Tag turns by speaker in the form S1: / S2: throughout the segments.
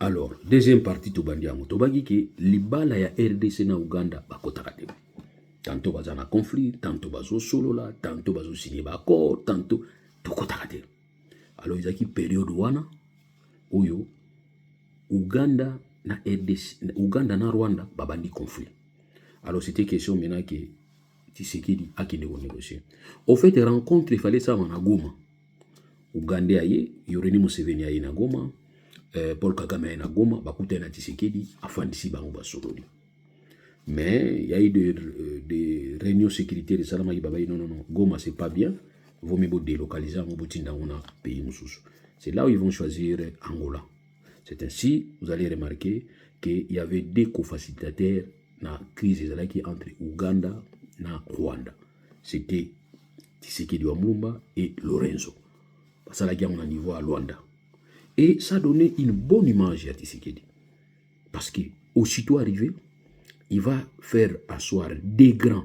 S1: Alors, deuxième partie, Tobandiamo. Tobagi ki libala ya RDC na Uganda bakotakate. Tantôt baza na conflit, tantôt bazo solo là, tantôt bazo signer ba accord, tantôt tokotakate. Alors, izaki période wana oyo Uganda na RDC, Uganda na Rwanda babandi conflit. Alors, c'était question maintenant que Tshisekedi a qui négocier. Au fait, rencontre, il fallait ça à Goma. Uganda aye, Yoreni Museveni aye na Goma, Paul Kagame aye na Goma, bakute na Tshisekedi, afandisi bango basololi. Mais il y a eu des réunions sécuritaires de Salama qui babaye non, Goma c'est pas bien, vaut mieux délocaliser un pays mususu. C'est là où ils vont choisir Angola. C'est ainsi, vous allez remarquer qu'il y avait des co-facilitateurs dans la crise entre Ouganda et Rwanda. C'était Tshisekedi Wamulumba et Lorenzo. Ça la guerre au niveau à Luanda. Et ça donnait une bonne image à Tshisekedi. Parce que aussitôt arrivé, il va faire asseoir des grands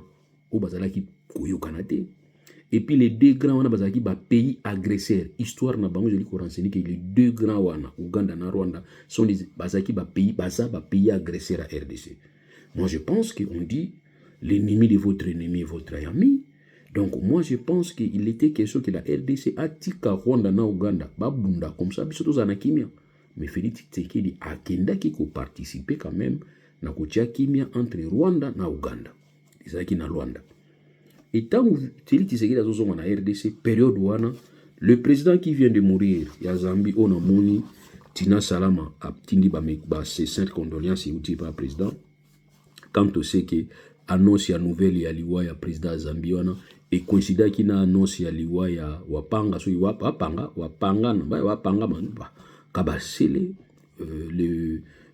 S1: au Bazalaki Koyo Kanate. Et puis les deux grands wana Bazalaki ba pays agresseurs. Histoire na bango jeli ko renseigner que les deux grands wana Ouganda et Rwanda sont des Bazalaki ba pays agresseurs à RDC. Moi je pense qu'on dit l'ennemi de votre ennemi est votre ami. Donc moi je pense qu'il était question que la RDC a tika Rwanda na Uganda babunda comme ça biso tozana kimia. Mais Félix Tshisekedi a kenda qui ko participer quand même na kotia kimia entre Rwanda na Uganda. Isaki na Rwanda. Et tant que Félix Tshisekedi azozonga na RDC période wana le président qui vient de mourir ya Zambie ona moni Tina Salama a tindi ba ses sincères condoléances uti par président. Quand on sait que annonce ya nouvelle ya liwa ya président Zambie wana et considère qu'il a annonce ya liwa ya wapanga so wapanga na ba wapanga manba kabasele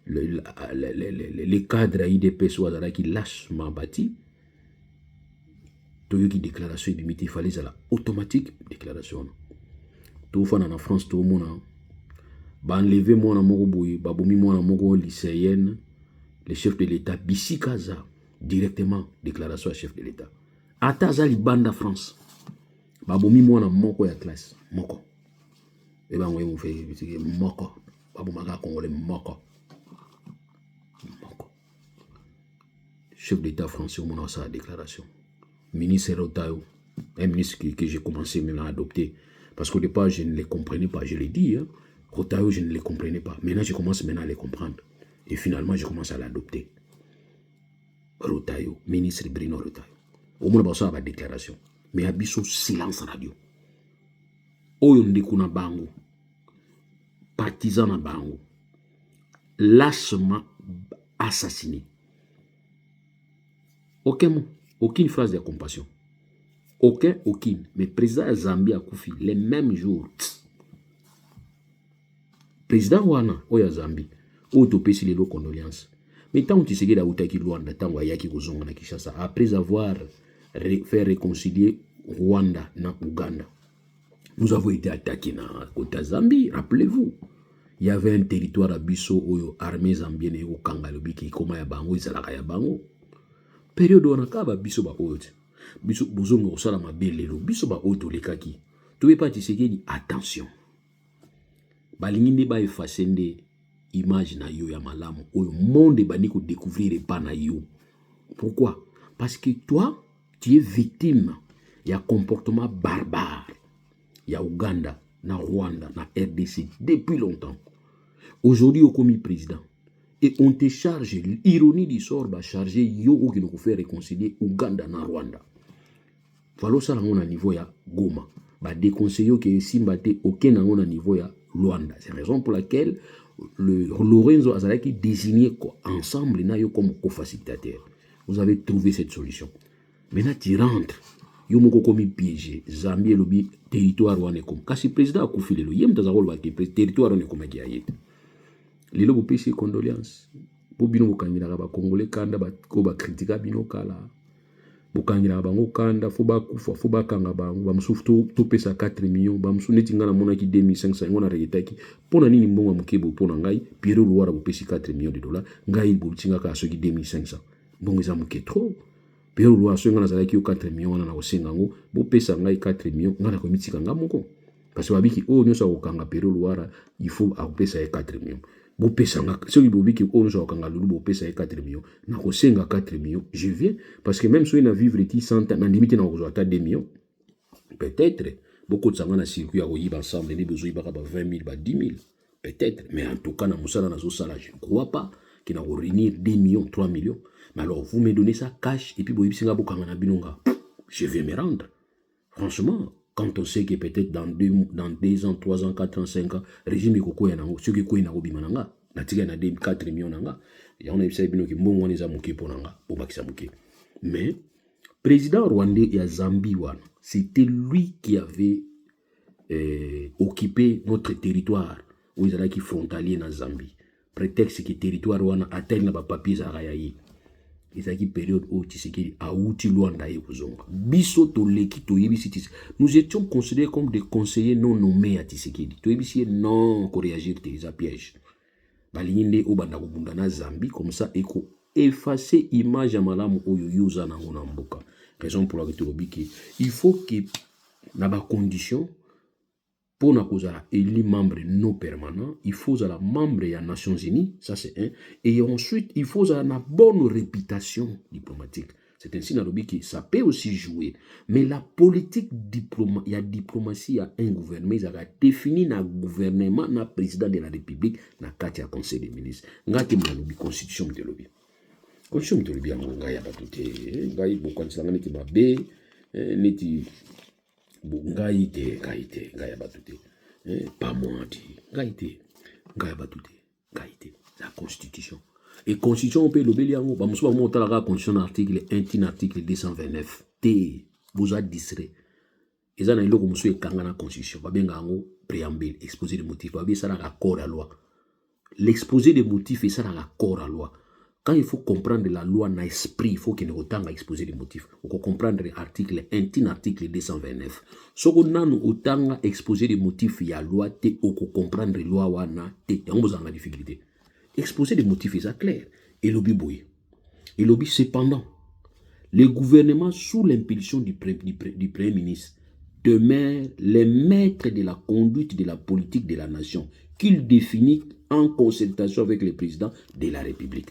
S1: les cadres IDPS wazala qui lâche mabati toyo qui déclaration de il fallait ça la automatique déclaration tout fana na France tout mona ba enlever mona moko boye ba bomi mona moko lycéenne le chef de l'état Bisikaza directement déclaration à chef de l'état Ataza libanda France babomi mwana moko ya classe moko et ben on fait moko babomaka congolais moko chef d'état français on a sa déclaration ministre Rotayo un ministre que j'ai commencé maintenant à adopter parce qu'au départ je ne les comprenais pas, je l'ai dit hein. Rotayo je ne les comprenais pas, maintenant je commence maintenant à les comprendre et finalement je commence à l'adopter. Rotayo, ministre Bruno Rotayo. Au moins, il y a une déclaration. Mais il y a un silence radio. Oyo ndekuna bango. Partisan na bango. Lâchement assassiné. Aucun mot. Aucune phrase de compassion. Aucune. Mais le président Zambie a koufi les mêmes jours. Président Wana, Oya Zambie. Autopécie les condoléances. Mais tant que tu sais que Aoutaki Rwanda, tant que Kozonga na Kinshasa, après avoir fait réconcilier Rwanda na Uganda, nous avons été attaqués na Kota Zambie, rappelez-vous. Il y avait un territoire à Bisso où l'armée zambienne et au Kangalobi qui koma ya bango, izalaka ya bango. Période où on a kaba Bisso ba haute. Bisso bozonga osala mabelelo, Bisso ba haute lekaki. Tu veux pas tu sais que attention. Balinginde ba effacer image na yo ya malamu au monde bani ko découvrir pas na yo. Pourquoi? Parce que toi tu es victime ya comportement barbare ya Uganda na Rwanda na RDC depuis longtemps. Aujourd'hui au commis président et on te charge l'ironie du sort ba charger yo ou qui nous fait réconcilier Uganda na Rwanda. Voilà ça là on a niveau ya Goma ba déconseiller que simbate aucun na on a niveau ya Luanda. C'est la raison pour laquelle le Lorenzo Azalaki désigné ensemble comme co-facilitateur. Vous avez trouvé cette solution. Maintenant tu rentres, yo moko komi piégé, Zambie lobi territoire wane comme. Kasi président a koufile lo yem tazarol ba territoire wane comme kiayet. Lelo bo pesi condoléances. Bo bino bokangira ba congolais kanda ba ko ba critica bino kala. Bokangira bango kanda fo ba kufa fo ba kanga bango ba musufu to pesa 4 millions ba musu neti ngana mona ki 2500 ngona reyetaki pona nini mbongo mukebo pona ngai Pierre Luara bo pesi 4 millions de dollars ngai bo tinga ka soki 2500 mbongo za muke trop Pierre Luara so ngana zalaki 4 millions wana na osenga ngo bo pesa ngai 4 millions ngana ko mitika ngamo ko parce que babiki o nyoso okanga Pierre Luara il faut a pesa 4 millions bopesa nga soki bobiki oyo zo kanga lulu bopesa 4 millions na kosenga 4 millions je viens parce que même soki na vivre ti 100 ans na limite na kozwa ata 2 millions peut-être beaucoup de sanga na circuit ya koyiba ensemble ni besoin baka ba 20 000 ba 10 000 peut-être mais en tout cas na musala na zo sala je ne crois pas qu'il na ko réunir 2 millions 3 millions mais alors vous me donnez ça cash et puis boyibisinga bokanga na binonga je vais me rendre franchement. Quand on sait que peut-être dans 2 ans, 3 ans, 4 ans, 5 ans, régime koko ya nango, ceux qui koyi nango bimananga, na tika na 4 millions nanga, ya on a essayé bino ki mbongo wana eza muke ponanga, bobakisa muke. Mais président rwandais ya Zambie wana, c'était lui qui avait occupé notre territoire où ils allaient frontalier na Zambie. Prétexte que territoire wana atteint na ba papiers za rayayi. Ezaki période où Tshisekedi a outi Luanda et Kuzonga. Biso to leki to yebisi Tshisekedi. Nous étions considérés comme des conseillers non nommés à Tshisekedi. To yebisi non ko réagir te za piège. Balinginde obanda ko bundana Zambie comme ça et ko effacer image ya malamu oyo yuza na ngona mboka. Raison pour laquelle tolobiki il faut que na ba condition pour na kozala élu membre non permanent, il faut la membre des Nations Unies, ça c'est un. Et ensuite, il faut une bonne réputation diplomatique. C'est ainsi que ça peut aussi jouer. Mais la politique il y a diplomatie, il y a un gouvernement, il y a défini un gouvernement, un président de la République, un conseil des ministres. Il y a une constitution de lobby. Constitution de lobby, il y a beaucoup de ngaite ngaya batute pas moi dit ngaite ngaya batute ngaite la constitution et constitution on peut lobeli yango ba musuba mo tala ka constitution article 1 article 229 t vous a distrait ezana iloko musu ekanga na constitution ba benga yango préambule exposé de motifs ba bi ça na accord à loi l'exposé des motifs et ça na accord à loi. Quand il faut comprendre la loi dans l'esprit, il faut qu'il y ait autant à exposer les motifs. Il faut comprendre l'article 1, article 229. Si on a autant à exposer les motifs, il y a la loi, il faut comprendre la loi, il y a une difficulté. Exposer les motifs, c'est clair. Et lobby boy. Et lobby, cependant, le gouvernement, sous l'impulsion du Premier ministre, demeure les maîtres de la conduite de la politique de la nation, qu'il définit en concertation avec le président de la République.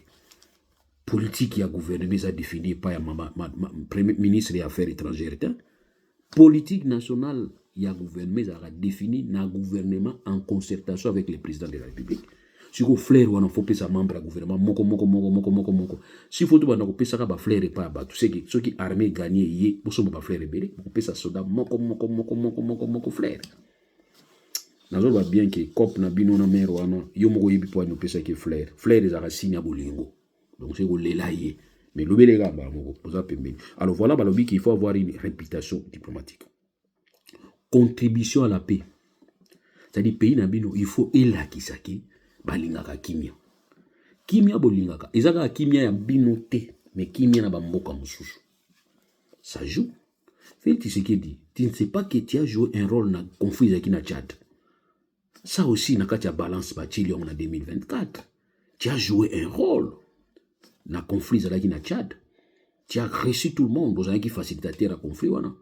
S1: Politique qui a gouverné, a défini par le Premier ministre des Affaires étrangères. Politique nationale, il a gouverné, a défini un gouvernement en concertation avec le président de la République. Si vous flair ou on faut pas membre du gouvernement, moko. Si vous avez ça ba flair et pas ba tout ceux qui armée gagné yé, vous sommes pas flair belé, vous pouvez ça soda moko flair. Nazo ba bien que cop na bino na mero wana, yo moko yebi po no pesa que flair. Flair les racines ya bolingo. Donc c'est l'elayer. Mais le béléga, alors voilà qu'il faut avoir une réputation diplomatique. Contribution à la paix. C'est-à-dire pays nabino, il faut elakisaki balingaka kimia. Kimia bolingaka. Ezaka kimia ya bino te, mais kimia na bamboka mususu. Ça joue. Félix Tshisekedi, tu ne sais pas que tu as joué un rôle dans le conflit avec na Tchad. Ça aussi, na katia balance batili en 2024. Tu as joué un rôle. Na conflit avec na Tchad, tu as reçu tout le monde, vous avez qui facilitateur à conflit, wana.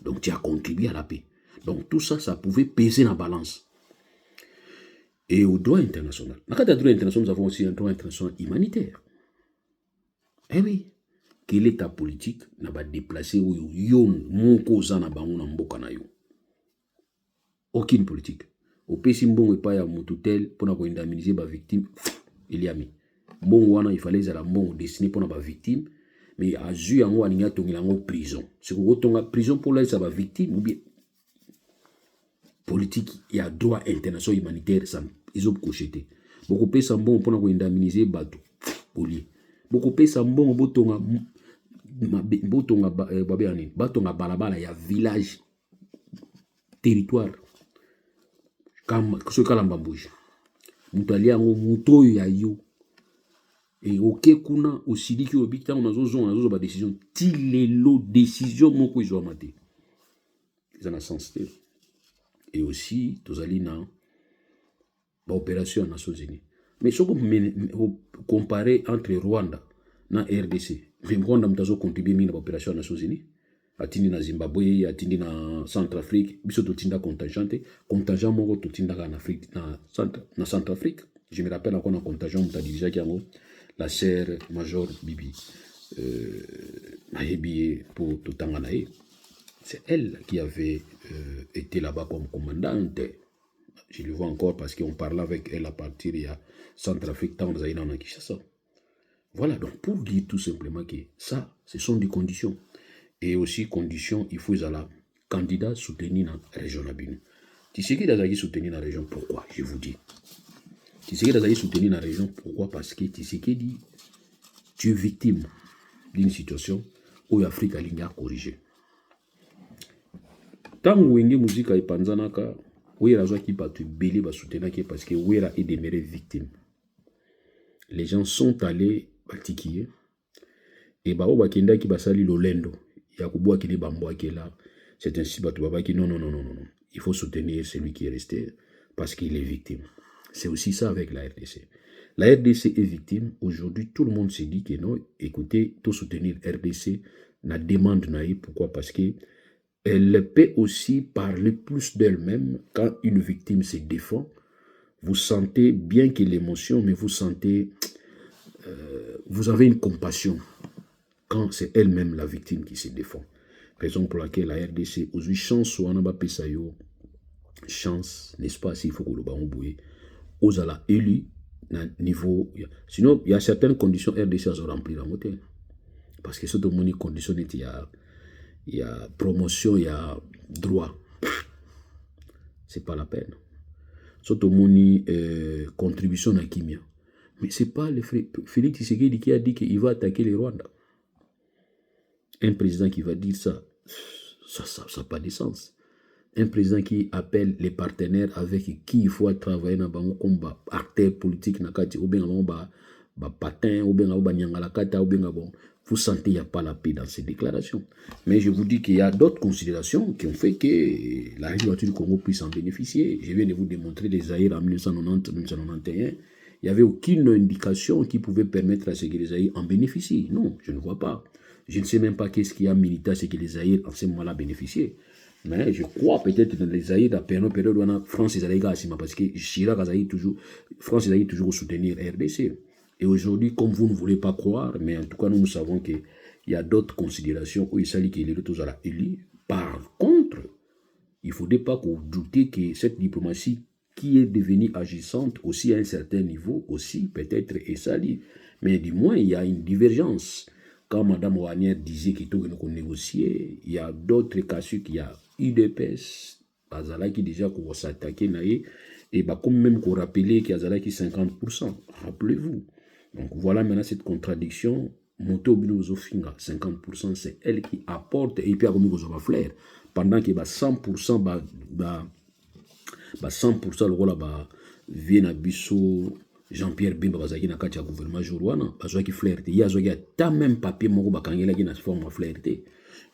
S1: Donc tu as contribué à la paix. Donc tout ça, ça pouvait peser dans la balance. Et au droit international. Dans le droit international, nous avons aussi un droit international humanitaire. Eh oui, quelle est ta politique n'a pas déplacé ou yon mon cause na bango na mboka na yo. Aucune politique. Au pays mbongo epa ya mututel pour na ko indemniser ba victime, il y a mis. Bon wana il fallait la bon destiné pour na victime mais a ju yango aninga tongela ngo prison c'est ko tonga prison pour la ça ba victime ou bien politique et à droit international humanitaire ça ils ont cocheté beaucoup pesa bon pour na ko indemniser bato poli beaucoup pesa bon botonga babeani batonga balabala ya village territoire comme ce kalamba bouge mutali yango muto ya yo. Et ok kuna osiliki obikta on azo ba décision ti lelo décision moko izo amate ça na sens et aussi tozali na ba opération à Nations Unies mais ce qu'on comparer entre Rwanda na RDC mais Rwanda mtazo contribuer mina ba opération à Nations Unies atindi na Zimbabwe atindi na Centrafrique biso totinda contingent moko totinda na Afrique na Centrafrique Je me rappelle encore en contagion, on t'a dirigé la sœur Major Bibi. Pour Totanganae. C'est elle qui avait été là-bas comme commandante. Je le vois encore parce qu'on parlait avec elle à partir de Centrafrique, Tanzanie, en Kinshasa. Voilà, donc pour dire tout simplement que ça, ce sont des conditions. Et aussi, conditions, il faut la candidat soutenir dans la région. Tu sais qui est soutenir dans la région, pourquoi? Je vous dis. Tu sais qui est soutenir dans la région, pourquoi? Parce que tu sais qui dit, tu es victime d'une situation où l'Afrique a ligne à corriger. Tant que Wendy musique a panzanaka, où il y a qui peut belé soutenir parce que où il a demeuré victime. Les gens sont allés batikier et bah au bakenda qui basali lolendo, ya kuboa qui les bamboa qui est là. C'est ainsi baba qui non. Il faut soutenir celui qui est resté parce qu'il est victime. C'est aussi ça avec la RDC. La RDC est victime. Aujourd'hui, tout le monde se dit que non. Écoutez, tout soutenir RDC, la demande naïve. Pourquoi? Parce que elle peut aussi parler plus d'elle-même quand une victime se défend. Vous sentez bien que l'émotion, mais vous sentez, vous avez une compassion quand c'est elle-même la victime qui se défend. Raison pour laquelle la RDC, aujourd'hui, chance ou anaba pesayo, chance, n'est-ce pas, s'il faut que le baron bouille, aux ala élu, niveau, sinon, il y a certaines conditions RDC à se remplir la moitié. Parce que ce que les conditions, il y a promotion, il y a droit. C'est pas la peine. Surtout mon contribution à Kimia. Mais c'est pas le Félix Tshisekedi qui a dit qu'il va attaquer les Rwandais. Un président qui va dire ça n'a pas de sens. Un président qui appelle les partenaires avec qui il faut travailler dans un combat acteur politique, ou bien un patin, ou bien un bon. Vous sentez qu'il n'y a pas la paix dans ces déclarations. Mais je vous dis qu'il y a d'autres considérations qui ont fait que la région du Congo puisse en bénéficier. Je viens de vous démontrer les Zaïre en 1990-1991. Il n'y avait aucune indication qui pouvait permettre à ce que les Zaïre en bénéficient. Non, je ne vois pas. Je ne sais même pas qu'est-ce qui a milité à ce que les Zaïre en ce moment-là bénéficiaient. Mais je crois peut-être dans les Zaïre, dans la période où la France est allée parce que Chirac a toujours, France est toujours soutenir RDC. Et aujourd'hui, comme vous ne voulez pas croire, mais en tout cas, nous savons qu'il y a d'autres considérations où il s'agit qu'il est tous à la élu. Par contre, il ne faudrait pas que vous doutez que cette diplomatie qui est devenue agissante aussi à un certain niveau, aussi peut-être est salie. Mais du moins, il y a une divergence. Quand Mme Ouanière disait qu'il faut nous négocier, il y a d'autres cas qu'il y a UDPS, Azala qui déjà s'attaquer, et bah, comme même qu'on rappelait qu'il y a Azala qui 50%. Rappelez-vous. Donc voilà maintenant cette contradiction. Moto Binozo Finga, 50%, c'est elle qui apporte, et puis à Gomi Gozo Flair. Pendant que 100%, 100% le rôle vient à Bissot, Jean-Pierre Bimba Bazaki na kati ya gouvernement Jourouana, Bazaki flirté. Il y a ta même papier moko bakangela qui na forme flirté.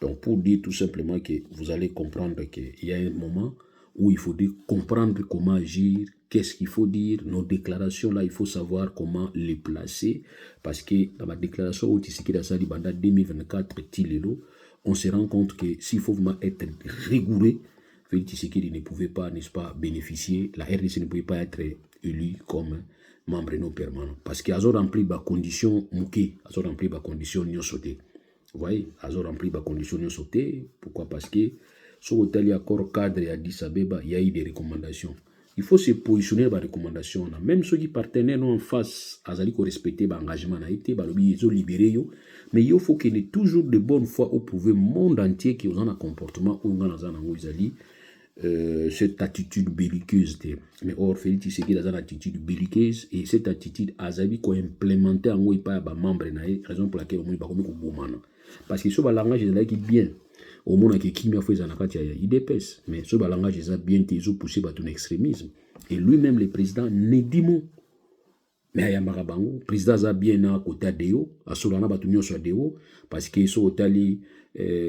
S1: Donc pour dire tout simplement que vous allez comprendre qu'il y a un moment où il faut comprendre comment agir, qu'est-ce qu'il faut dire, nos déclarations là, il faut savoir comment les placer, parce que dans ma déclaration au Tshisekedi Asali Banda 2024 Tilelo, on se rend compte que s'il faut vraiment être rigoureux, Félix Tshisekedi ne pouvait pas, n'est-ce pas, bénéficier, la RDC ne pouvait pas être élue comme membre non permanent, parce qu'ils ont rempli les conditions mouké, ils ont rempli les conditions non sautées. Vous voyez, ils ont rempli les conditions non sautées. Pourquoi? Parce que sur tel accord cadre à Addis Abeba, il y a eu des recommandations. Il faut se positionner dans les recommandations. Même ceux qui partenaires en face, ils ont respecté l'engagement, ils ont libéré. Mais il faut qu'il y ait toujours de bonne foi au pouvoir monde entier qui ont un comportement où ils ont cette attitude belliqueuse. Mais or, Félix Tshisekedi a une attitude belliqueuse et cette attitude a été implémentée en membre, raison pour laquelle on ne peut pas faire. Parce que ce langage est bien. Au monde qui kimia fait il dépasse, mais ce langage est bien poussé par ton extrémisme. Et lui-même, le président, ne dit mot. Mais il y a le président a bien à côté de Deo, à Solana Batunio sur Deo, parce que ce hôtel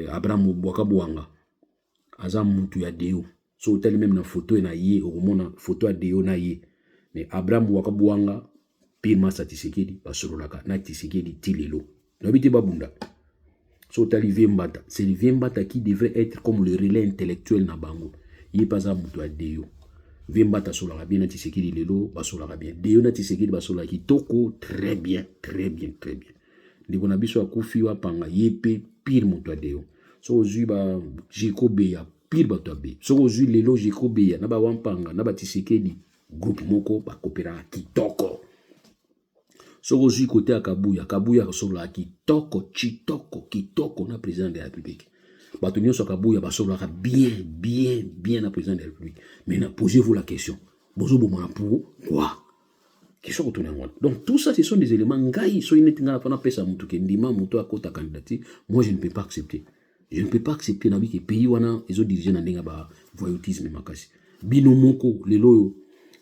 S1: Abraham Bouakabouanga, Azam Moutou ya Deo, ce hôtel même dans photo na yé, au moment photo à Deo na yé. Mais Abraham Bouakabouanga, pire sa Tshisekedi, parce que na Tshisekedi Tilelo. N'habite Babunda. C'est le Viembata qui devrait être comme le relais intellectuel na bango. Il n'est pas à Moutou à Deo. Vemba tasolaka bien na Tshisekedi lelo basolaka bien. Deo na Tshisekedi basolaka kitoko très bien, très bien, très bien. Ndeko na biso akufi wa panga yepe pire moto adeo. So ozui ba Jeko Beya pire bato abe. So ozui lelo Jeko Beya na ba wampanga na ba Tshisekedi groupe moko ba kopera kitoko. So ozui côté Kabuya, Kabuya basolaka kitoko, kitoko na président de la République. Bato nyonso Kabuya basolaka bien, bien, bien na président de la République. Maintenant, posez-vous la question. Bozo bomana pour quoi? Question retourne en Donc tout ça, ce sont des éléments. Ngai, so inetinga na pesa mutu ke ndima mutu akota candidature. Moi, je ne peux pas accepter. Je ne peux pas accepter na que pays wana ils ont dirigé na ndenga ba voyoutisme makasi. Bino moko lelo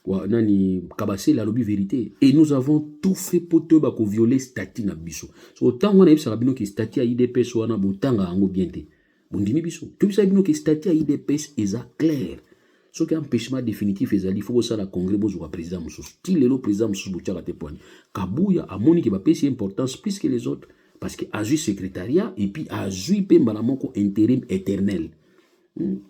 S1: wa nani kabase la lobby vérité et nous avons tout fait pour te ba ko violer statut na biso. So autant on a yebisa bino ke statut a IDPS wana botanga ango bienté. Bondimi biso. Tu bisa bino ke statut a IDPS eza clair. Ce qui est empêchement définitif, il faut que ça la congrès soit président Moussous. Si le président Moussous Boutiara te poigne, Kabouya a moni qui va payer importance plus que les autres. Parce qu'il a joué secrétariat et puis a joué Pembalamoko intérim éternel.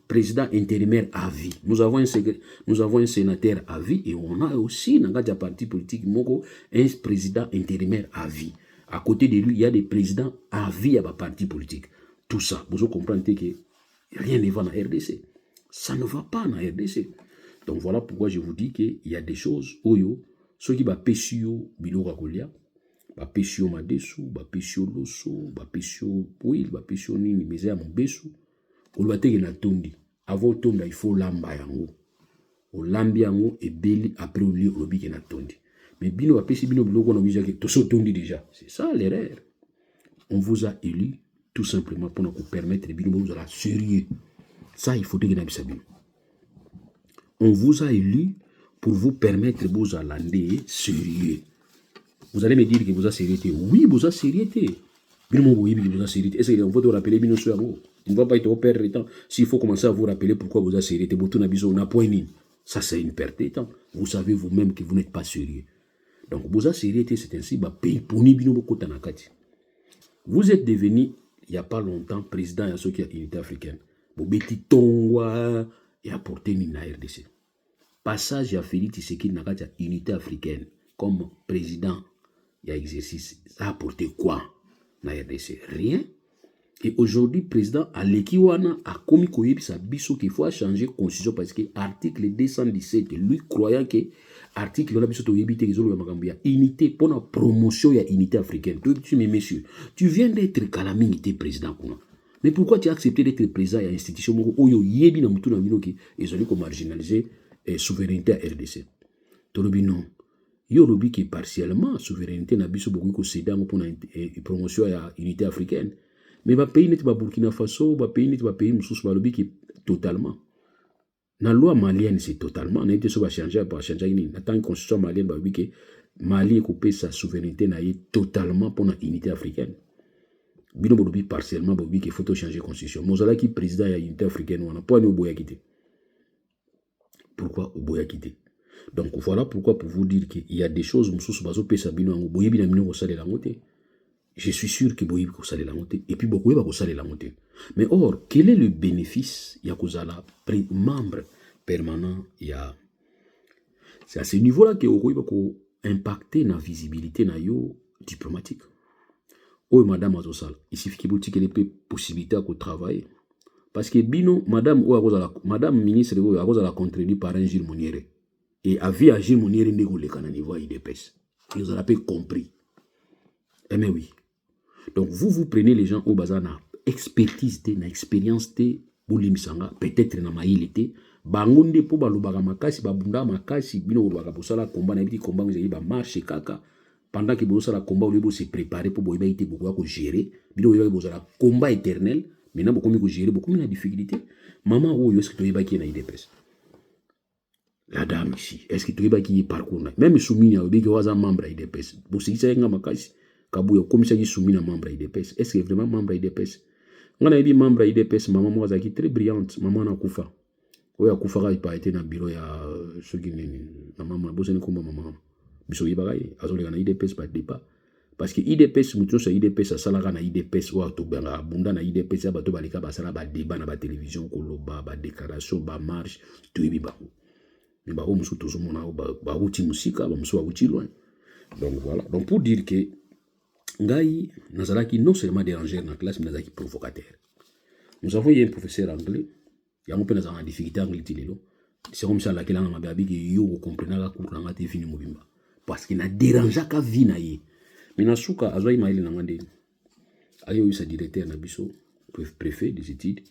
S1: Président intérimaire à vie. Nous avons un sénateur à vie et on a aussi, dans le parti politique, un président intérimaire à vie. À côté de lui, il y a des présidents à vie à la parti politique. Tout ça, vous comprenez que rien ne va dans la RDC. Ça ne va pas dans la RDC. Donc voilà pourquoi je vous dis qu'il y a des choses, oyo, ceux qui va pêcher bilo rakolia, va pêcher madesu, va pêcher loso, va pêcher pouil, va pêcher nini, mais à mon besu, on va te na tondi. Avant tonda, il faut lamba yango. O lambi yango et beli après au lieu lobi na tondi. Mais bino va pêcher bino bilo qu'on a déjà que tout ça tondi déjà. C'est ça l'erreur. On vous a élu tout simplement pour nous permettre bino vous la sérieux. Ça, il faut que vous sachiez. On vous a élu pour vous permettre de vous aller sérieux. Vous allez me dire que vous avez sérieuxité. Oui, vous avez sérieuxité. Bien, vous avez sérieuxté. Est-ce qu'il faut vous rappeler bien sûr? Il ne va pas être perdre de temps. S'il faut commencer à vous rappeler pourquoi vous avez sérieuxté, ça c'est une perte de temps. Vous savez vous-même que vous n'êtes pas sérieux. Donc, vous avez sérieuxté, c'est ainsi. Vous êtes devenu, il n'y a pas longtemps, président de l'Unité africaine. Bobeti Tongwa et apporté na RDC. Passage à Félix Tshisekedi na Unité africaine comme président et exercice, ça a apporté quoi na RDC? Rien. Et aujourd'hui, président Alekiwana a commis sa biso qu'il faut changer la constitution parce que article 217, lui croyant que article on a biso to yebite unité pour la promotion de l'unité africaine. Mais messieurs, tu viens d'être calamité président kuna. Mais pourquoi tu as accepté d'être président à l'institution où il y a des marginalisé la souveraineté à RDC? Tu non. Il y a partiellement la souveraineté na biso beaucoup cédé pour la promotion de l'unité africaine. Mais le pays n'est pas Burkina Faso, le pays n'est pas pays qui totalement. Dans la loi malienne, c'est totalement. On a été changer pour changer. Dans la constitution malienne, Mali a coupé sa souveraineté totalement pour l'unité africaine. Bino bolobi partiellement bobi qu'il faut changer la constitution. Mozala qui président de l'unité africaine, on n'a pas nous boya quitter. Pourquoi au boya quitter? Donc voilà pourquoi pour vous dire qu'il y a des choses moussous bazo pesa bino en boye bina mino ko sale la montée. Je suis sûr que boye ko sale la montée et puis beaucoup va ko sale la montée. Mais or, quel est le bénéfice ya kozala membre permanent ya? C'est à ce niveau-là que okoyi va ko impacter na visibilité na yo diplomatique. Oh, madame Azosal, il suffit qu'il y ait des possibilités de travailler. Parce que bino, madame ministre, a la contredit par un Gilles Mouniere. Et à vie à Gilles Mouniere, nous avons niveau IDPS. Ils ont pas compris. Eh mais oui. Donc vous prenez les gens au bazar na expertise, na expérience, peut-être na maïlité. Bangonde po balobaka makasi, babunda makasi, bino olobaka posala combat na biti combat vous avez ba marche kaka. Pendant que vous avez combat, vous se préparer pour vous gérer. Vous avez un combat éternel. Maintenant, vous gérer beaucoup de difficultés. Maman, est-ce que tu as qui IDPS? La dame ici, est-ce que tu as qui parcours? Même soumis à un membre IDPS. Vous savez que vous commissaire soumis à membre IDPS. Est-ce que vraiment membre IDPS? On a dit membre IDPS, maman, moi, qui très brillante. Maman, n'a Koufa. Oui, à Koufa, il pas été dans le bureau. Il y a ceux qui n'ont maman, vous savez comment maman. Biso yibagaye azoleka na IDPS pas débat parce que IDPS mutu so IDPS asalaka na IDPS wa to benga bunda na IDPS ya bato baleka basala ba débat na ba télévision koloba ba déclaration ba marche to yibi ba mais ba musu tozomona ba uti musika ba musu ba uti loin. Donc voilà, donc pour dire que ngai nazalaki non seulement déranger dans la classe mais nazalaki provocateur. Nous avons eu un professeur anglais, il y a un peu de difficulté anglais tilelo. C'est comme ça laquelle on m'a dit que yo comprenez la cour nga te fini mobimba parce qu'il n'a dérangé ka vie na ye. Mais nasuka azwa imaili na ngande. Ayo eu sa directeur na biso, préfet des études,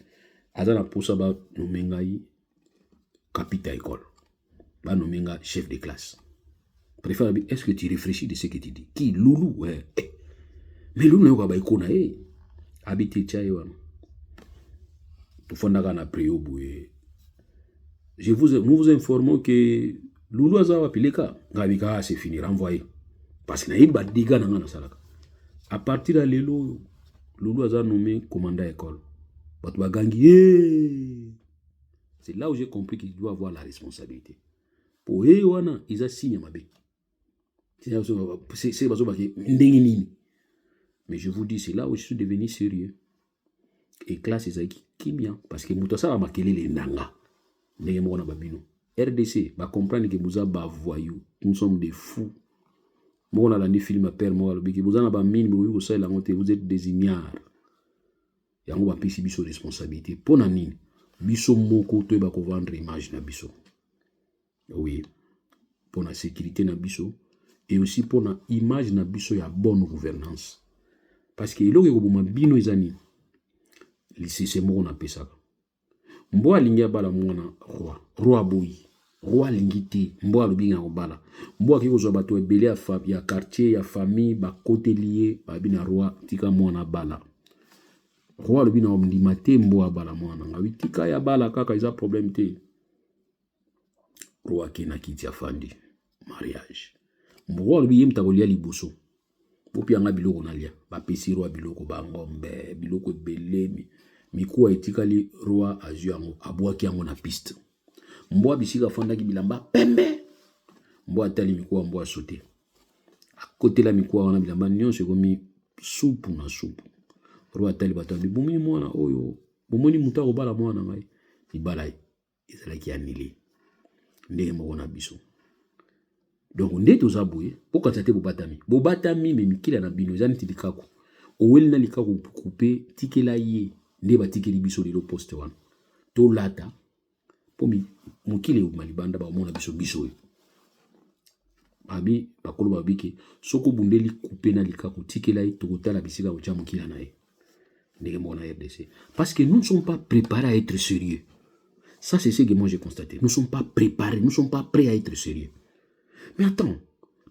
S1: azana posa ba nomengai capitaine école. Ba nomenga chef de classe. Préfet, est-ce que tu réfléchis de ce que tu dis? Qui Loulou ouais. Mais Loulou n'a pas ikona habité chayo. Nous vous informons que Loulou Azawa Pileka, Gavika, c'est fini, renvoyé. Parce qu'il n'y a pas de dégâts dans la salle. À partir de l'élo, Loulou Azawa nommé commandant école. C'est là où j'ai compris qu'il doit avoir la responsabilité. Pour eux, ils ont signé ma bé. Mais je vous dis, c'est là où je suis devenu sérieux. Et classe, c'est kimia parce que muto ça va marquer les nanga ndenge mona babino RDC va comprendre que vous avez voyou, nous sommes des fous. Moi on a des films à père moi le biki vous en ba mine vous ça la monter vous êtes des ignares ya on va pisi biso responsabilité pour nani biso moko to ba ko vendre image na biso oui pour la sécurité na biso et aussi pour la image na biso ya bonne gouvernance parce que iloko ko boma bino ezani c'est mon appelle ça. Mboa lingia bala mwana roi boy. Roi lingiti, mboa lubinga obala. Mboa kiko zo bato ebele ya quartier, ya famille, ba côté lié, ba bina roi tika mwana bala. Roi lubina omdimate mboa bala mwana. Ngawi tika ya bala kaka isa problème te. Roi kena kiti ya fandi. Mariage. Mboa lubi yem takolia liboso. Popi anga biloko nalia. Ba pesi roi biloko ba ngombe, biloko ebele mikuwa etikali roi azui yango abwaki yango na piste. Mboa bisika fondaki bilamba pembe. Mboa tali mikuwa mboa sauté. A côté la mikuwa wana bilamba nyonso komi soupu na soupu. Roi tali batandi bumuni mwana oyo. Bumuni muta ko bala mwana ngai. Ibala ezalaki anili. Ndenge moko na biso. Donc ndeto zabouye poka tate bobatami me mikila na bino ezani tilikako. Oweli na likako couper tikela ye. Ndeba tikeli biso lelo poste wana to lata pomi mukile malibanda ba mona biso abi bakolo babiki soko bundeli couper na likako tikela ye to kotala bisika ocha mukila nae ndenge mona RDC parce que nous ne sommes pas préparés à être sérieux. Ça c'est ce que moi j'ai constaté. Nous ne sommes pas préparés, nous ne sommes pas prêts à être sérieux. Mais attends,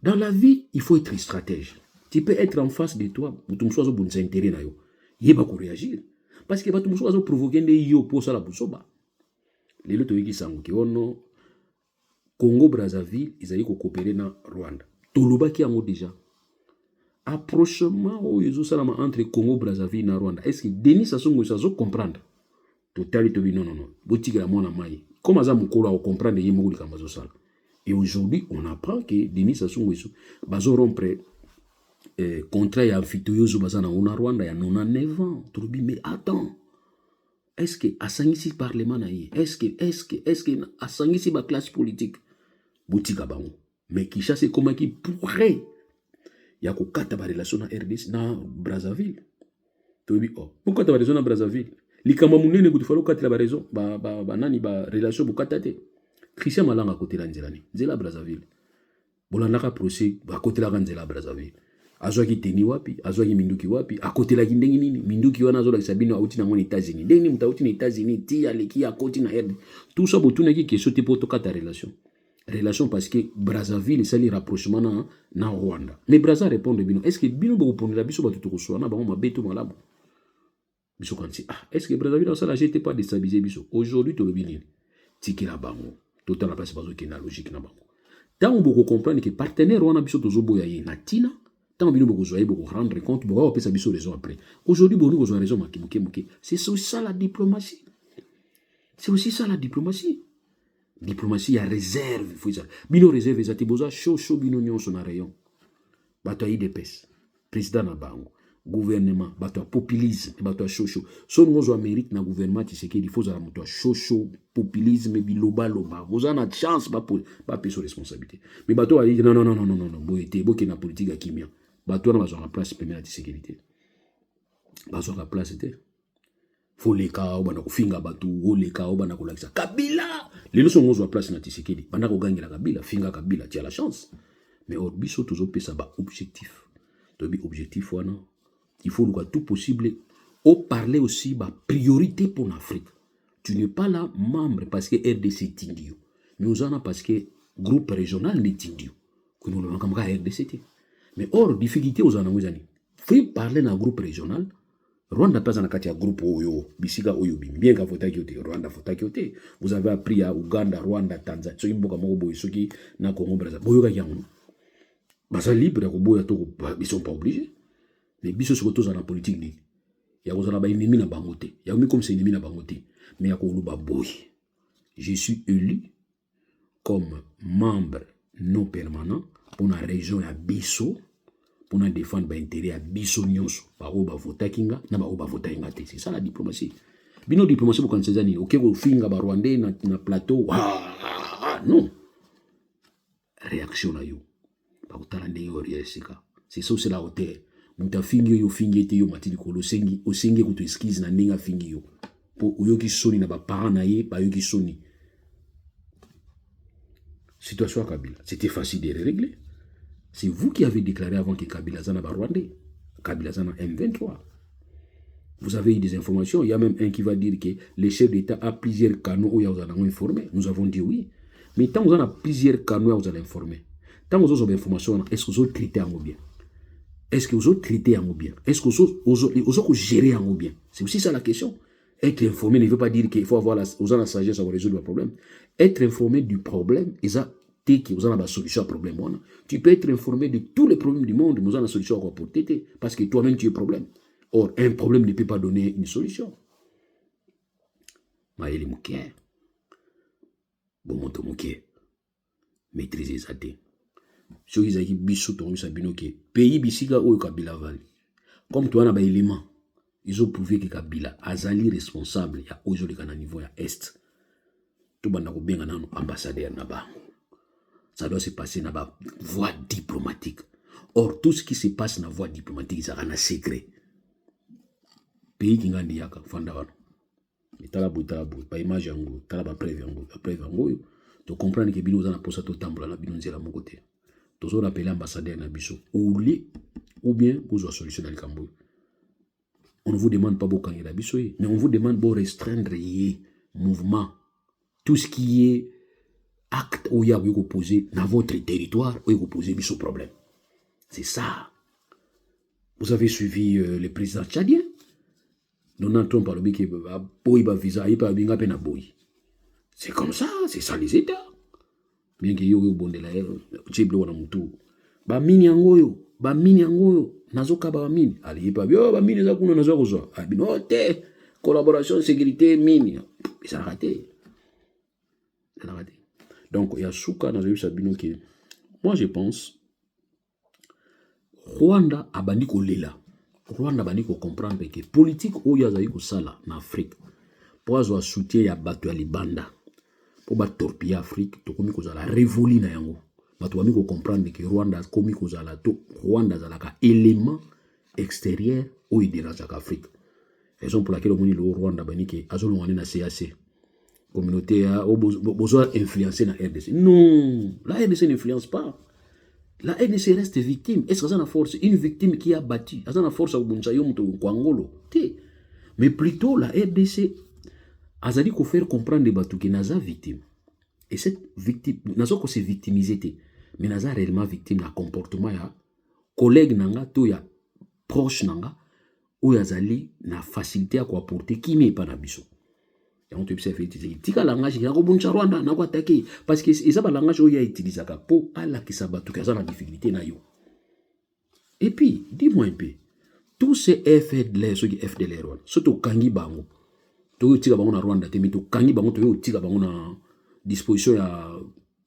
S1: dans la vie, il faut être stratège. Tu peux être en face de toi, pour ton choix bon intérêt na yo. Yeba ko réagir. Parce que bato muso provoquer des yo pour ça la busoba. Les loto yiki sango ki ono Congo Brazzaville ils allaient coopérer na Rwanda. Toloba ki yango déjà. Approchement o yezo salama entre Congo Brazzaville na Rwanda. Est-ce que Denis Sassou Nguesso zo comprendre? Totali to bi non. Botika la mona mai. Comment ça mukolo a comprendre yemo ko likamba zo sala. Et aujourd'hui on apprend que Denis Sassou Nguesso bazo rompre contrat ya Fitoyozo bazana on a Rwanda ya 99 ans. Troubi mais attends. Est-ce que asangisi parlement na yi? Est-ce que asangisi ba classe politique boutika bango? Mais qui chasse comment qui pourrait ya ko kata ba relation na RDC na Brazzaville. Troubi oh. Pourquoi ta relation na Brazzaville? Likamba munene ko falo kata la raison ba nani ba relation bukata te. Christian Malanga côté la nzelani. Nzela Brazzaville. Bolandaka procès ba côté la nzela Brazzaville. Azwaki teni wapi, azwaki minduki wapi, a côté la kindengi nini, minduki wana azola sabino auti na ngoni États-Unis. Ndeni mutauti na États-Unis, ti aleki a côté na RD. Tout ça botuna ki question te poto kata relation. Relation parce que Brazzaville ça li rapprochement na Rwanda. Mais Brazza répondre bino, est-ce que bino bo pondre la biso batuto ko soana ba ma beto malabo. Biso kanti est-ce que Brazzaville ça la j'étais pas déstabiliser biso. Aujourd'hui to le bini. Tikira bango. Total la place bazo ki na logique na bango. Tant on beaucoup comprendre que partenaire wana biso to zoboya ye na tina. Tant que vous avez beaucoup rendre compte, vous avez fait ça raison après. Aujourd'hui, vous avez raison, c'est aussi ça la diplomatie. C'est aussi ça la diplomatie. Diplomatie, il y a réserve. Bino réserve, il y a chaud, bino nyon son rayon. Bataille de pes. Président Nabango. gouvernement bato populisme bato chocho so ngozo Amérique na gouvernement Tshisekedi il faut za moto chocho populisme biloba loba vous en a chance pas peso responsabilité mais bato a dit non boyete boke na politique ya kimia bato na bazwa place pembe na Tshisekedi bazwa la place était faut les cas bana kufinga bato les cas bana kolakisa Kabila lelo so ngozo place na Tshisekedi bana ko gangela Kabila finga Kabila tu as la chance mais or biso tozo pesa ba objectif to bi objectif wana il faut le tout possible au parler aussi bah priorité pour l'Afrique. Tu n'es pas là membre parce que RDC t'indio, mais nous en a parce que groupe régional n'est t'indio. Que nous le manquons à RDC. Mais or difficulté aux années années. Faut parler dans groupe régional. Rwanda pas en a groupe oyo, bisiga oyo bien qu'à fota kyote, Rwanda fota kyote. Vous avez appris à Ouganda, Rwanda, Tanzanie, so imboka moko boy soki na Congo Brazza. Boyo ka yango. Basa libre ko boya to ils sont pas obligés. Mais biso se retrouve dans la politique ni ya kozala ba ennemi na bangote ya mi comme c'est ennemi na bangote mais ya ko luba boy je suis élu comme membre non permanent pour la région ya biso pour défendre ba intérêt ya biso nyonso ba o ba vota kinga na ba o ba vota ingate c'est ça la diplomatie bino diplomatie pour kanisa ni OK ko finga ba rwandais na plateau non réaction na yo ba utala ndeyo riesika c'est ça c'est la hauteur muta fingi yo fingi ete yo matili kolo sengi osengi kuto excuse na ninga fingi yo po uyoki soni na ba parents na ye ba yoki soni situation à Kabila c'était facile de régler c'est vous qui avez déclaré avant que Kabila zana ba Rwandais Kabila zana M23 vous avez eu des informations il y a même un qui va dire que les chefs d'État a plusieurs canaux où ils ont informé nous avons dit oui mais tant vous en a plusieurs canaux où vous allez informer tant vous avez information est-ce que vous avez traité en bien. Est-ce que vous avez traité en bien? Est-ce que vous avez géré en bien? C'est aussi ça la question. Être informé ne veut pas dire qu'il faut avoir la sagesse pour résoudre le problème. Être informé du problème, et ça, vous avez la solution au problème. Tu peux être informé de tous les problèmes du monde, nous avons la solution pour t'aider, parce que toi-même tu es problème. Or, un problème ne peut pas donner une solution. Maëli Mouké, Bomonto Mouké, maîtriser ça. Ce qui est biso to sabino ke pays bisika oyo Kabila vali comme toi na ba élément ils ont prouvé que Kabila azali responsable ya oyo le kana niveau ya est to banda ko benga nano ambassadeur na ba ça doit se passer na ba voie diplomatique or tout ce qui se passe na voie diplomatique ça na secret pays qui ngandi yaka fanda wana itala buta ba image yango tala ba preuve yango to comprendre que bino za na posa to tambola na bino nzela moko te toujours appeler ambassadeur na biso ou bien vous avez solution dans le Cambodge. On ne vous demande pas beaucoup de biso, mais on vous demande de restreindre les mouvements, tout ce qui est acte où il y a opposé dans votre territoire où il y a opposé biso problème. C'est ça. Vous avez suivi le président tchadien. Donald Trump par le biais boy ba visa, il pas bien peine à boy. C'est comme ça, c'est ça les États. Bien que yo bonde la cheblo wana mutu ba mini yangoyo nazoka ba mini ali pa bio ba mini za kuna nazo kozo abinote collaboration sécurité mini ça raté donc il y a souka nazo sabino que moi je pense Rwanda abandi ko lela Rwanda bandi ko comprendre que politique oyo azali ko sala na Afrique pour avoir soutien ya bato ya libanda pour ba torpiller Afrique to komi kozala révolu na yango bato bami ko comprendre que Rwanda komi kozala to Rwanda zalaka élément extérieur ou dérange Afrique raison pour laquelle on dit le Rwanda bani que azolo wana na CAC communauté a besoin influencer na RDC non la RDC n'influence pas la RDC reste victime est-ce que ça na force une victime qui a battu ça na force au buncha yo mto kwangolo té mais plutôt la RDC azali ko faire comprendre les batu qui naza victime et cette victime nazo ko se victimiser té mais naza réellement victime na comportement ya collègue nanga to ya proche nanga ou azali na facilité à ko apporter qui n'est pas na biso et on te observe tika langage ya ko buncha Rwanda na ko attaquer parce que ça ba langage oya utiliser ka po ala ki sabatu ka za na difficulté na yo et puis dis-moi un peu tous ces FDLR ceux qui FDLR surtout kangi bango to tika bango na Rwanda te mito kangi bango to tika bango na disposition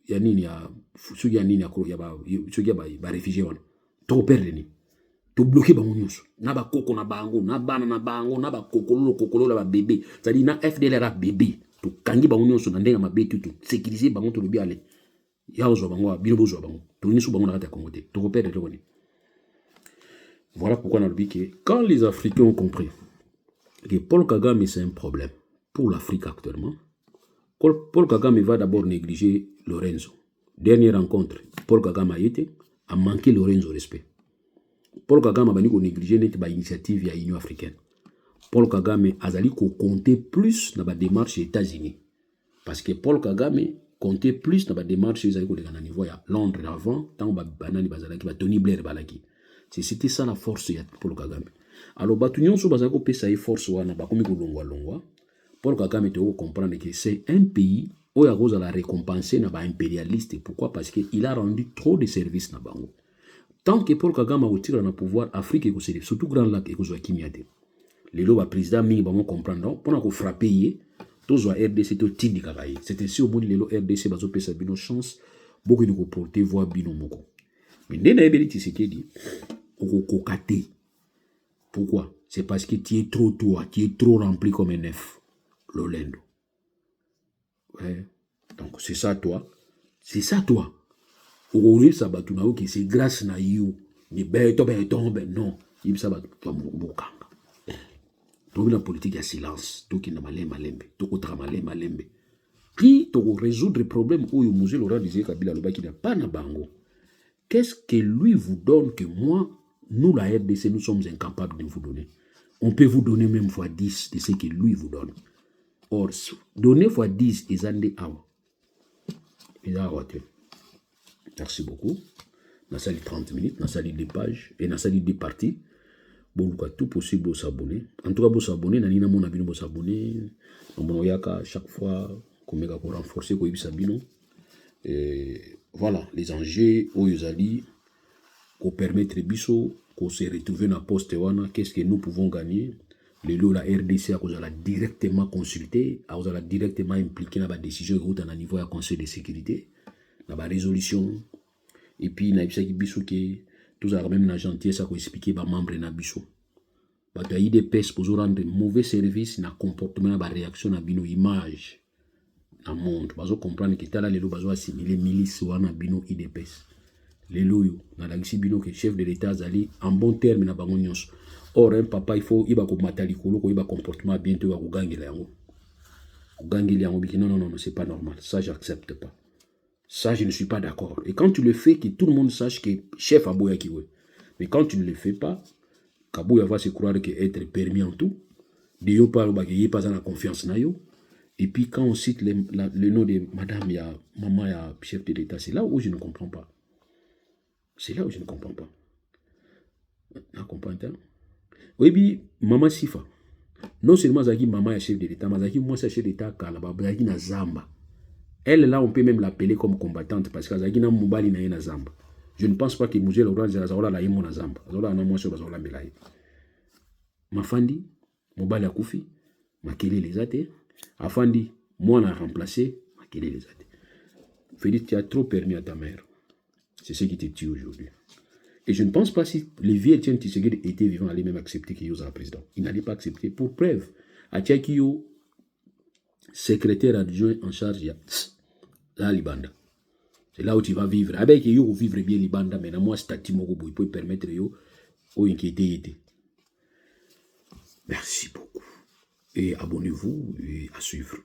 S1: ya nini ya sugi ya nini ya ba réfugié wana to perdre ni to bloquer bango nyonso na ba koko na bango na bana na bango na ba kokolo la ba bébé c'est-à-dire na FDLR bébé to kangi bango nyonso na ndenga mabetu to sécuriser bango to lobi ale ya ozo bango bino bozo bango to nyonso bango na kata Congo te to repère de loboni. Voilà pourquoi on a dit que quand les Africains ont compris que Paul Kagame c'est un problème pour l'Afrique actuellement, Paul Kagame va d'abord négliger Lorenzo. Dernière rencontre, Paul Kagame a manqué Lorenzo au respect. Paul Kagame a négligé l'initiative de l'Union africaine. Paul Kagame a compté plus dans la démarche des États-Unis. Parce que Paul Kagame comptait plus dans la démarche des États-Unis à niveau de Londres avant, tant que Tony Blair balaki. C'était ça la force de Paul Kagame. Alors, Batunion so bazako pesa e force wana bakomi ko longwa. Paul Kagame te comprendre que c'est un pays où il y a la récompenser na ba impérialiste. Pourquoi? Parce qu'il a rendu trop de services na bango. Tant que Paul Kagame a retiré le pouvoir, Afrique est aussi surtout Grand Lac et Kozwa Kimiate. Les lois président mingi ba comprendre pour qu'on frapper tous les RDC to tindi kakaye. C'était si au bout les RDC bazo pesa bino chance beaucoup de porter voix bino moko. Mais dès na ebeli Tshisekedi kokate. Pourquoi? C'est parce que tu es trop toi, tu es trop rempli comme un œuf. Lolendo. Ouais. Donc c'est ça toi. C'est ça toi. Aujourd'hui, ça va tout que c'est grâce à you. Mais non. Il ça va tout bokanga. Donc la politique a silence. Tout qui n'a malembe. Tout qui n'a malembe. Qui te résoudre le problème où le musée Laurent disait Kabila Loba qui n'a pas na bango. Qu'est-ce que lui vous donne que moi, nous la RDC, nous sommes incapables de vous donner? On peut vous donner même fois 10 de ce que lui vous donne. Or, donner fois 10 et zande awa. Et là, merci beaucoup. Dans salle 30 minutes, dans salle 2 pages et dans salle 2 parties. Bon, tout possible de s'abonner. En tout cas, vous s'abonner, nanina mon abino vous s'abonner. On yaka chaque fois qu'on va renforcer quoi sabino. Et voilà les enjeux aux yozali qu'on permettre biso qu'on se retrouve dans poste wana. Qu'est-ce que nous pouvons gagner? Les lots la RDC a cause la directement consulté, a cause la directement impliqué dans la décision de à niveau du Conseil de sécurité, dans la résolution. Et puis na ibisa ki biso que tous a même la gentillesse à expliquer ba membre na biso. Ba ta IDPS pour rendre mauvais service na comportement na réaction na bino image na monde. Bazo comprendre que tala lelo bazo assimiler milice wana bino IDPS. Lelo yo na la bino que chef de l'État zali en bon terme na bango nyonso. Or, un papa, il faut, il va matali kolo, il va comportement bientôt, il va gagner l'ango. Gagner l'ango, non, c'est pas normal. Ça, j'accepte pas. Ça, je ne suis pas d'accord. Et quand tu le fais, que tout le monde sache que chef a boya kiwe. Mais quand tu ne le fais pas, Kabouya va se croire que être permis en tout. De yo pas, il n'y a pas la confiance na yo. Et puis, quand on cite le nom de madame, il y a maman, il y a chef de l'État, c'est là où je ne comprends pas. C'est là où je ne comprends pas. Vous comprenez? Oui, maman Sifa. Non seulement Zaki maman est chef de l'État, mais Zaki moi c'est chef d'État Kalaba, Zaki na Zamba. Elle là on peut même l'appeler comme combattante parce que Zaki na Mubali na Zamba. Je ne pense pas que Mouzé Laurent Zazola la yemo na Zamba. Zazola na moi sur Zazola Melaye. Mafandi, Mubali Akufi, Makele les ate. Afandi, moi on a remplacé, Makele les ate. Félix, tu as trop permis à ta mère. C'est ce qui te tue aujourd'hui. Et je ne pense pas si les vieux Etienne Tshisekedi étaient vivants, allaient même accepter qu'il y ait un président. Il n'allait pas accepter. Pour preuve, Atiakio, secrétaire adjoint en charge, il y a là, Libanda. C'est là où tu vas vivre. Avec yo, vivre bien Libanda, mais moi, statut Mogobo, il peut permettre yo, au inquiéter. Merci beaucoup. Et abonnez-vous et à suivre.